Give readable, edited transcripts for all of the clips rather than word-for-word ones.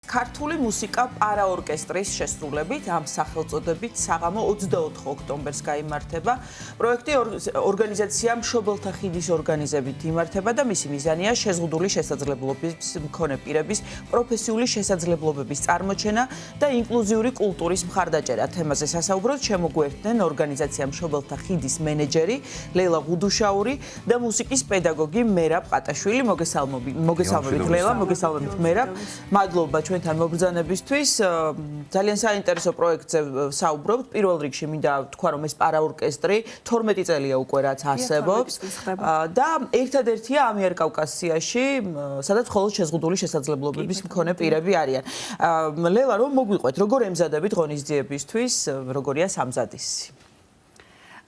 ქართული მუსიკა პარაორკესტრის შესრულებით ამ სახელწოდებით საღამო 24 ოქტომბერს გაიმართება. პროექტი ორგანიზაცია მშობელთა ხიდის ორგანიზებით იმართება და მისი მიზანია შეზღუდული შესაძლებლობების მქონე პირების პროფესიული შესაძლებლობების წარმოჩენა და ინკლუზიური კულტურის მხარდაჭერა. თემაზე სასაუბროდ შემოგვერთდნენ ორგანიზაცია მშობელთა ხიდის მენეჯერი ლეილა გუდუშაური და მუსიკის პედაგოგი მერაბ ყატაშვილი. მოგესალმებით ლეილა, მოგესალმებით მერაბ. მადლობა ჩვენთან მობრძანებისთვის. ძალიან საინტერესო პროექტზე საუბრობთ. პირველ რიგში მინდა ვთქვა, რომ ეს პარაორკესტრი 12 წელია უკვე რაც არსებობს და ერთადერთია ამიერკავკასიაში, სადაც მხოლოდ შეზღუდული შესაძლებლობების მქონე პირები არიან. ლელა, რომ მოგვიყვეთ, როგორ ემზადებით ღონისძიებისთვის, როგორია სამზადისი?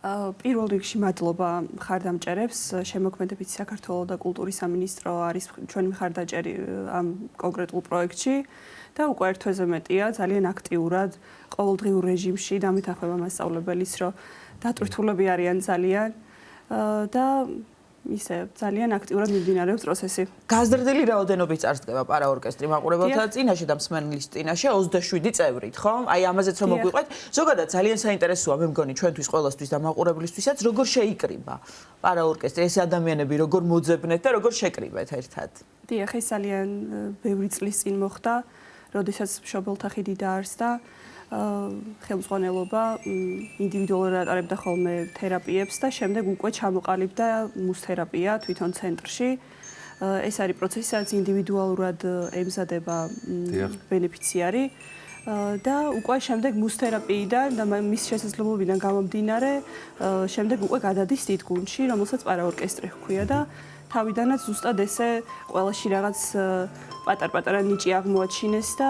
პირველ რიგში მადლობა მხარდამჭერებს, შემოქმედებით საქართველოს და კულტურის სამინისტრო არის ჩვენი მხარდაჭერი ამ კონკრეტულ პროექტში და უკვე ერთ თვეზე მეტია ძალიან აქტიურად ყოველდღიურ რეჟიმში დამეთანხმება მასწავლებელის, რომ დატვირთულები არიან ძალიან და ისე ძალიან აქტიურად მიმდინარეობს პროცესი. გაზრდილი რაოდენობით წარსდგება პარაორკესტრი მაყურებელთა წინაშე და მსმენელის წინაშე 27 წევრით, ხო? აი ამაზეც რომ მოგვიყვეთ. ზოგადად ძალიან საინტერესოა მე მგონი ჩვენთვის ყველასთვის და მაყურებლისთვისაც როგორ შეიკრიბა პარაორკესტრი, ეს ადამიანები როგორ მოძებნეთ და როგორ შეკრიბეთ ერთად. დიახ, ეს ძალიან ბევრი წლის წინ მოხდა, როდესაც მშობელთა ხიდი დაარსდა. ხელმძღვანელობა ინდივიდუალურად ატარებდა ხოლმე თერაპიებს და შემდეგ უკვე ჩამოყალიბდა მუსთერაპია თვითონ ცენტრში. ეს არის პროცესი, სადაც ინდივიდუალურად ემზადება ბენეფიციარი და უკვე შემდეგ მუსთერაპიიდან და მის შესაძლებლობიდან გამომდინარე, შემდეგ უკვე გადადის დიდ გუნდში, რომელსაც პარაორკესტრი ჰქვია და თავიდანაც ზუსტად ესე ყველაში რაღაც პატარ-პატარა ნიჭი აღმოაჩინეს და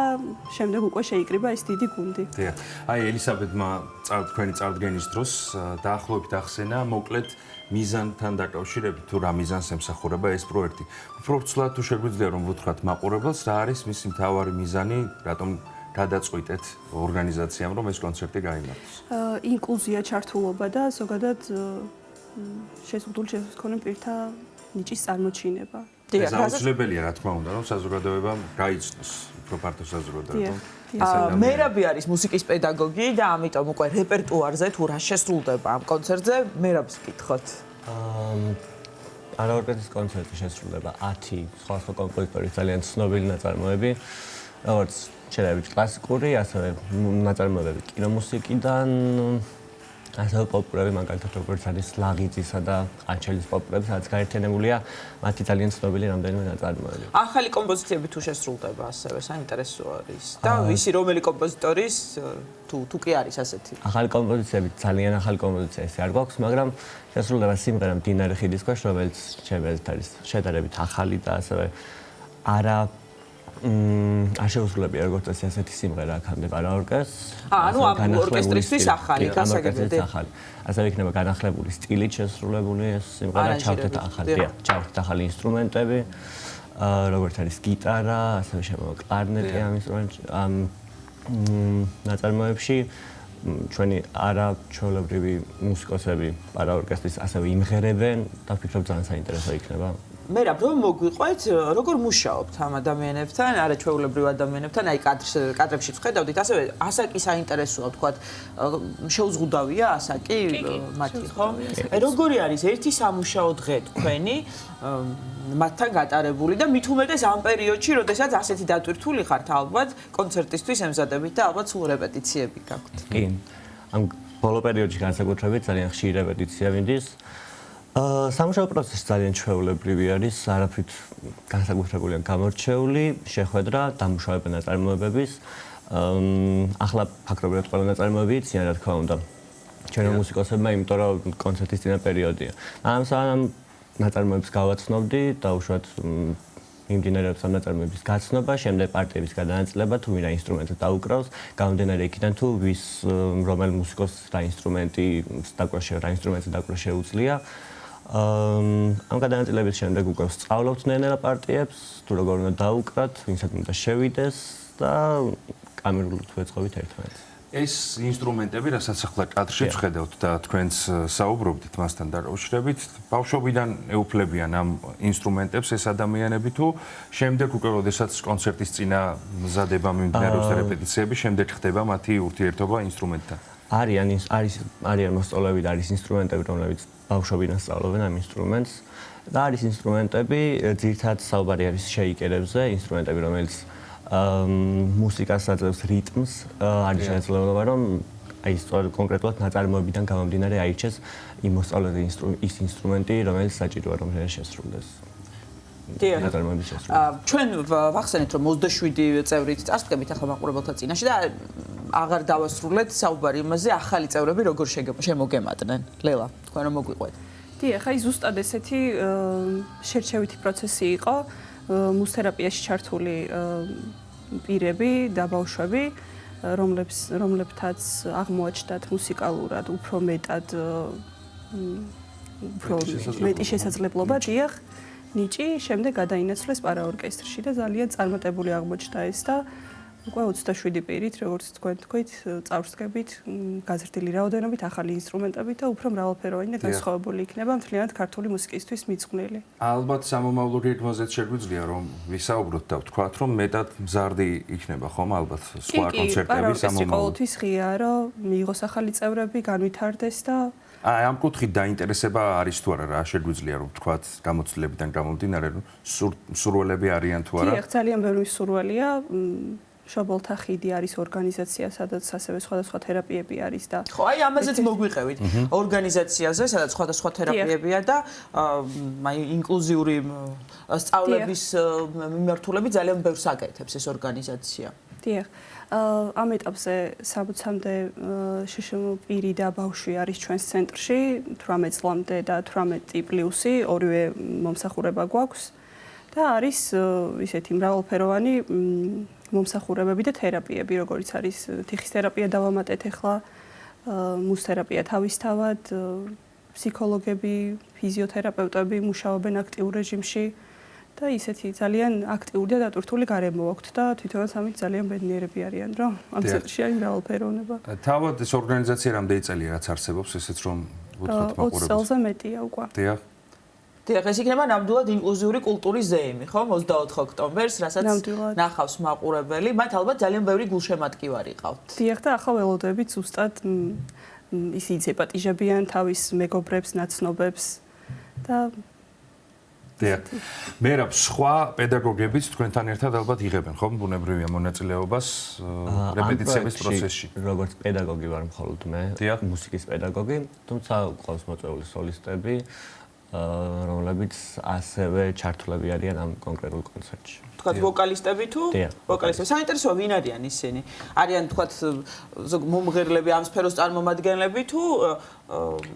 შემდეგ უკვე შეიკრიბა ეს დიდი გუნდი. დიახ. აი ელისაბედმა თქვენი წარდგენის დროს დაახლოებით ახსენა მოკლედ მიზანთან დაკავშირებით თუ რა მიზანს ემსახურება ეს პროექტი. უფრო ცუდად თუ შეგვიძლია რომ ვუთხრათ მაყურებელს რა არის მისი მთავარი მიზანი, რატომ გადაწყვიტეთ ორგანიზაციამ რომ ეს კონცერტი გაიმართოს? ინკლუზია, ჩართულობა და ზოგადად შეზღუდული შესაძლებლობების პირთა ნიჭის წარმოჩინება. ეს აუცილებელია რა თქმა უნდა, რომ საზოგადოებამ გაიცნოს უფრო ფართო საზოგადოებამ. მერაბი არის მუსიკის პედაგოგი და ამიტომ უკვე რეპერტუარზე თუ რა შესრულდება ამ კონცერტზე მერაბს ვკითხოთ. პარაორკესტრის კონცერტი შესრულდება 10 სხვადასხვა კომპოზიტორის ძალიან ცნობილი ნაწარმოები, როგორც შეიძლება კლასიკური, ასევე ნაწარმოებები კინომუსიკიდან, ასევე პოპულარული მაგალითად როგორც არის ლაღიძისა და ყანჩელის პოპულარები, სადაც გაერთიანებულია მათი ძალიან ცნობილი რამდენიმე ნაწარმოები. ახალი კომპოზიციები თუ შესრულდება ასევე საინტერესო არის და ვისი რომელი კომპოზიტორის თუ კი არის ასეთი? ახალი კომპოზიციები, ძალიან ახალი კომპოზიცია ესე არ გვაქვს, მაგრამ შესრულდება სიმღერა მდინარე ხიდის ქვეშ, რომელიც შეიძლება არის შედარებით ახალი და ასევე არა შეუსრულებია როგორც წესი ასეთი სიმღერა აქამდე პარაორკესტრს. ანუ ამ ორკესტრისთვის ახალი, გასაგებია. ასევე იქნება განახლებული სტილით შესრულებული ეს სიმღერა, ჩავთეთ ახალი ინსტრუმენტები, როგორც არის გიტარა, ასევე შემოვა კლარნეტი ამ ინსტრუმენტში, ამ ნაწარმოებში. ჩვენი არაჩვეულებრივი მუსიკოსები პარაორკესტრის ასევე იმღერებენ და ვფიქრობ ძალიან საინტერესო იქნება. მერაბ, რომ მოგვიყვეთ, როგორ მუშაობთ ამ ადამიანებთან, არაჩვეულებრივ ადამიანებთან, აი კადრებში ვხედავდით, ასევე ასაკი საინტერესოა, ვთქვათ, შეუზღუდავია ასაკი მათი, ხო? როგორი არის ერთი სამუშაო დღე თქვენი მათთან გატარებული და მით უმეტეს ამ პერიოდში, როდესაც ასეთი დატვირთული ხართ ალბათ კონცერტისთვის ემზადებით და ალბათ სულ რეპეტიციები გაქვთ. კი. ამ ბოლო პერიოდში განსაკუთრებით ძალიან ხშირი რეპეტიცია მინდის. სამუშაო პროცესი ძალიან ჩვეულებრივი არის, არაფრით განსაკუთრებული ან გამორჩეული, შეხვედრა, დამუშავება ნაწარმოებების. ახლა ფაქტობრივად ყველა ნაწარმოები იციან, რა თქმა უნდა. ჩვენო მუსიკოსებმა, იმიტომ რომ კონცერტის წინა პერიოდია. ამ ნაწარმოებს გავაცნობდი და უშუალოდ მიმდინარეობს ამ ნაწარმოების გაცნობა, შემდეგ პარტიების გადანაწილება, თუ ვინ რა ინსტრუმენტზე დაუკრავს, გამომდინარე იქიდან თუ ვის რომელ მუსიკოსს რა ინსტრუმენტზე დაკვრა შეუძლია. ამ გადანაწილების შემდეგ უკვე ვსწავლობთ ნელ-ნელა პარტიებს, თუ როგორ უნდა დაუკრათ, ვინცად უნდა შევიდეს და კამერულად ვეწყობით ერთმანეთს. ეს ინსტრუმენტები, რასაც ახლა კადრში ვხედავთ და თქვენს საუბრობდით მასთან დაკავშირებით, ბავშვობიდან ეუფლებიან ამ ინსტრუმენტებს ეს ადამიანები თუ შემდეგ უკვე როდესაც კონცერტის წინა მზადება მიმდინარეობს და რეპეტიციები, შემდეგ ხდება მათი ურთიერთობა ინსტრუმენტთან. არიან მოსწავლეები და არის ინსტრუმენტები, რომლებიც ბავშვობიდან სწავლობენ ამ ინსტრუმენტს და არის ინსტრუმენტები, ძირითადად საუბარი არის შეიკერებზე, ინსტრუმენტები, რომელიც მუსიკას აძლევს რიტმს, არის შესაძლებლობა, რომ აი სწორედ კონკრეტულად ნაწარმოებიდან გამომდინარე აირჩეს იმ მოსწავლეზე ის ინსტრუმენტი, რომელიც საჭიროა რომ შესრულდეს. ნაწარმოების შესრულება. ჩვენ ვახსენეთ, რომ 27 წევრით წარსდგებით ახლა მაყურებელთა წინაშე და აღარ დავასრულეთ საუბარი იმაზე, ახალი წევრები როგორ შემოგემატნენ. ლელა, თქვენ რომ მოგვიყვეთ. დიახ, აი ზუსტად ესეთი შერჩევითი პროცესი იყო მუსთერაპიაში ჩართული პირები და ბავშვები, რომლებთაც აღმოაჩნდათ მუსიკალურად უფრო მეტი შესაძლებლობა, დიახ, ნიჭი, შემდეგ გადაინაცვლეს პარაორკესტრში და ძალიან წარმატებული აღმოჩნდა ეს და უკვე 27 პირით, როგორც თქვენ თქვით, წარსდგებით, გაზრდილი რაოდენობით ახალი ინსტრუმენტებით და უფრო მრავალფეროვანი და განსხვავებული იქნება მთლიანად ქართული მუსიკისთვის მიძღვნილი. ალბათ სამომავლო გეგმაზეც შეგვიძლია რომ ვისაუბროთ და ვთქვათ, რომ მეტად მზარდი იქნება ხომ ალბათ სხვა კონცერტები სამომავლო. ყოველთვის ღიაა, რომ მიიღოს ახალი წევრები, განვითარდეს და ამ კუთხით დაინტერესება არის თუ არა, რა შეგვიძლია რომ ვთქვათ გამოცდილებიდან გამომდინარე, რომ მსურველები არიან თუ არა? დიახ, ძალიან ბევრი მსურველია. შობოლთა ხიდი არის ორგანიზაცია, სადაც ასევე სხვადასხვა თერაპიები არის და ხო, აი ამაზეც მოგვიყევით. ორგანიზაციაზე, სადაც სხვადასხვა თერაპიებია და აი ინკლუზიური სწავლების მიმართულებით ძალიან ბევრს აკეთებს ეს ორგანიზაცია. დიახ. ამ ეტაპზე 60-მდე შშმ-პირი და ბავშვი არის ჩვენს ცენტრში, 18 წლამდე და 18 პლუსი, ორივე მომსახურება გვაქვს და არის ისეთი მრავალფეროვანი მომსახურებები და თერაპიები, როგორიც არის თიხის თერაპია დავამატეთ ახლა, მუსთერაპია თავისთავად, ფსიქოლოგები, ფიზიოთერაპევტები მუშაობენ აქტიურ რეჟიმში და ისეთი ძალიან აქტიური და დატვირთული გარემო აქვთ და თვითონაც ამით ძალიან ბედნიერები არიან, რომ ამ ცენტრში არის მრავალფეროვნება. თავად ეს ორგანიზაცია რამდენი წელია რაც არსებობს, ესეც რომ ვუთხრათ მაყურებელს. 20 წელზე მეტია უკვე. დიახ. დიახ, ეს იქნება ნამდვილად ინკლუზიური კულტურის ზეიმი, ხო? 24 ოქტომბერს, რასაც ნახავს მაყურებელი, მათ ალბათ ძალიან ბევრი გულშემატკივარი ყავთ. დიახ, და ახლა ველოდებით ზუსტად ისინიც ეპატიჟებიან თავის მეგობრებს, ნაცნობებს და დიახ. მერაბ სხვა პედაგოგებიც თქვენთან ერთად ალბათ იღებენ, ხო? ბუნებრივია მონაწილეობას რეპეტიციების პროცესში. როგორც პედაგოგი ვარ მხოლოდ მე, მუსიკის პედაგოგი, თუმცა ყავს მოწვეული სოლისტები, რომლებიც ასევე ჩართულები არიან ამ კონკრეტულ კონცერტში. თქვათ ვოკალისტები თუ ვოკალისტები. საინტერესოა ვინ არიან ისინი? არიან თქვათ მომღერლები, ამ სფეროს წარმომადგენლები თუ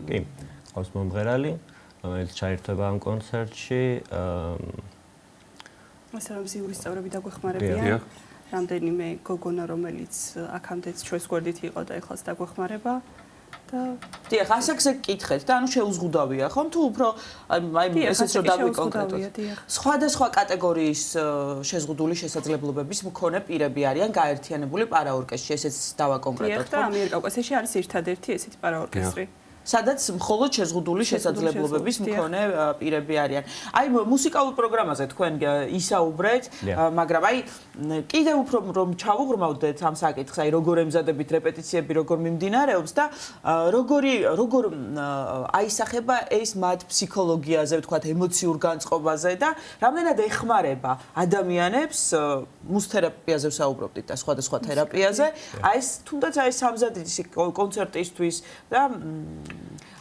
კი, ყავს მომღერალი, რომელიც ჩაირთვება ამ კონცერტში. ასე რომ ზიურის წევრები დაგვეხმარებიან. რამდენიმე გოგონა, რომელიც აქამდეც ჩვენს გვერდით იყო და ეხლაც დაგვეხმარება. დიახ, ასაკზე გკითხეთ და ანუ შეუზღუდავია, ხომ? თუ უფრო აი ესეც რომ დავიკონკრეტოთ. სხვადასხვა კატეგორიის შეზღუდული შესაძლებლობების მქონე პირები არიან გაერთიანებული პარაორკესტრში, ესეც დავაკონკრეტოთ. დიახ, და ამიერკავკასიაში არის ერთადერთი ესეთი პარაორკესტრი. სადაც მხოლოდ შეზღუდული შესაძლებლობების მქონე პირები არიან. აი მუსიკალურ პროგრამაზე თქვენ ისაუბრეთ, მაგრამ აი კიდევ უფრო რომ ჩავუღრმავდეთ ამ საკითხს, აი როგორ ემზადებით რეპეტიციები, როგორ მიმდინარეობს და როგორ აისახება ეს მათ ფსიქოლოგიაზე, ვთქვათ, ემოციურ განწყობაზე და რამდენად ეხმარება ადამიანებს მუსთერაპიაზე ვსაუბრობდით და სხვადასხვა თერაპიაზე, აი ეს თუნდაც აი სამზადისი კონცერტისთვის და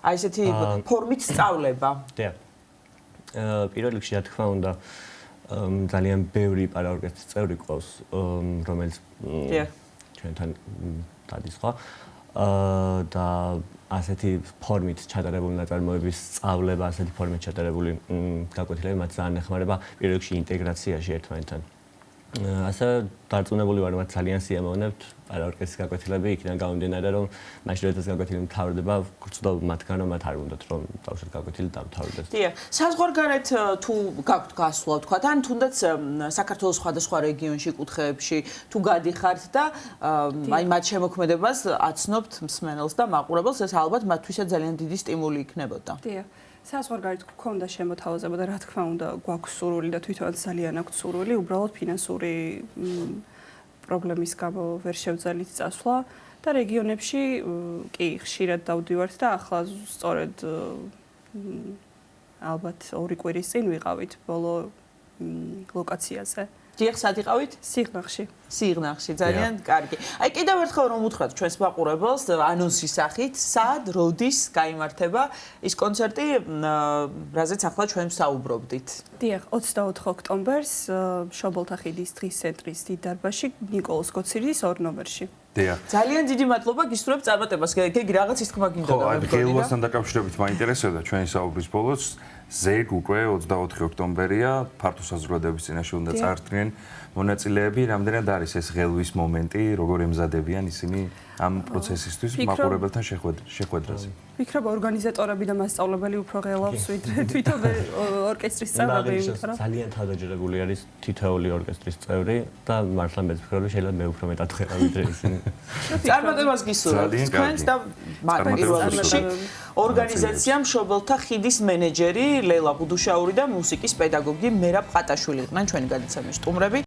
აი ესეთი ფორმით სწავლება. დიახ. პირველ რიგში რა თქმა უნდა ძალიან ბევრი პარაორკესტრის წევრი ყავს, რომელიც ჩვენთან დადის ხო? და ასეთი ფორმით ჩატარებული ნაწარმოების სწავლება, ასეთი ფორმით ჩატარებული გაკვეთილები მათ ძალიან ეხმარება პირველ რიგში ინტეგრაციაში ერთმანეთთან. ასე დარწმუნებული ვარ, რომ ძალიან სიამოვნებთ არა ორკესტრის გაკვეთილები, იქიდან გამომდინარე, რომ მაშინ როდესაც გაკვეთილი მთავრდება, გრძნობ მათგან, რომ მათ არ უნდათ, რომ თავშეთ გაკვეთილი დამთავრდეს. დიახ, საზღვარგარეთ თუ გაქვთ გასვლა, თქვათ, ან თუნდაც საქართველოს სხვადასხვა რეგიონში, კუთხეებში თუ გადიხართ და აი მათ შემოქმედებას აცნობთ მსმენელს და მაყურებელს, ეს ალბათ მათთვისაც ძალიან დიდი სტიმული იქნებოდა. დიახ. საზღვარგარეთ გქონდა შემოთავაზება და რა თქმა უნდა გვაქვს სურვილი და თვითონაც ძალიან აქვთ სურვილი, უბრალოდ ფინანსური პრობლემის გამო ვერ შევძალით წასვლა და რეგიონებში კი ხშირად დავდივართ და ახლა სწორედ ალბათ 2 კვირის წინ ვიყავით ბოლო ლოკაციაზე. დიახ, სად იყავით? სიღნაღში. სიღნაღში, ძალიან კარგი. აი კიდევ ერთხელ რომ უთხრათ ჩვენს მაყურებელს ანონსის სახით, სად, როდის გაიმართება ის კონცერტი, რაზეც ახლა ჩვენ ვსაუბრობდით. დიახ, 24 ოქტომბერს შობოლთა ხიდის დღის ცენტრის დიდ დარბაზში ნიკოლოზ კოცირის 2 ნომერში. დიახ. ძალიან დიდი მადლობა, გისურვებ წარმატებას. გეგი რაღაც ითქმა გინდა და მე მგონი. ხო, გეულასთან დაკავშირებით მაინტერესებდა ჩვენი საუბრის ბოლოს ზეგ უკვე 24 ოქტომბერია ფართო საზოგადოების წინაშე უნდა წარდგნენ მონაწილეები, რამდენად არის ეს ღელვის მომენტი, როგორ ემზადებიან ისინი ამ პროცესისთვის მაყურებელთან შეხვედრაზე. ვფიქრობ ორგანიზატორები და მასწავლებელი უფრო ღელავს ვიდრე თვითონ ორკესტრის წევრები, იმიტომ რომ ძალიან თავდაჯერებული არის თითოეული ორკესტრის წევრი და მართლა მე ვფიქრობ რომ შეიძლება მე უფრო მეტად ღერავ ვიდრე ისინი. წარმატებას გისურვებთ თქვენს და მათ პირველ რიგში ორგანიზაცია მშობელთა ხიდის მენეჯერი ლელა გუდუშაური და მუსიკის პედაგოგი მერაბ ყატაშვილი იყვნენ ჩვენი გადაცემის სტუმრები.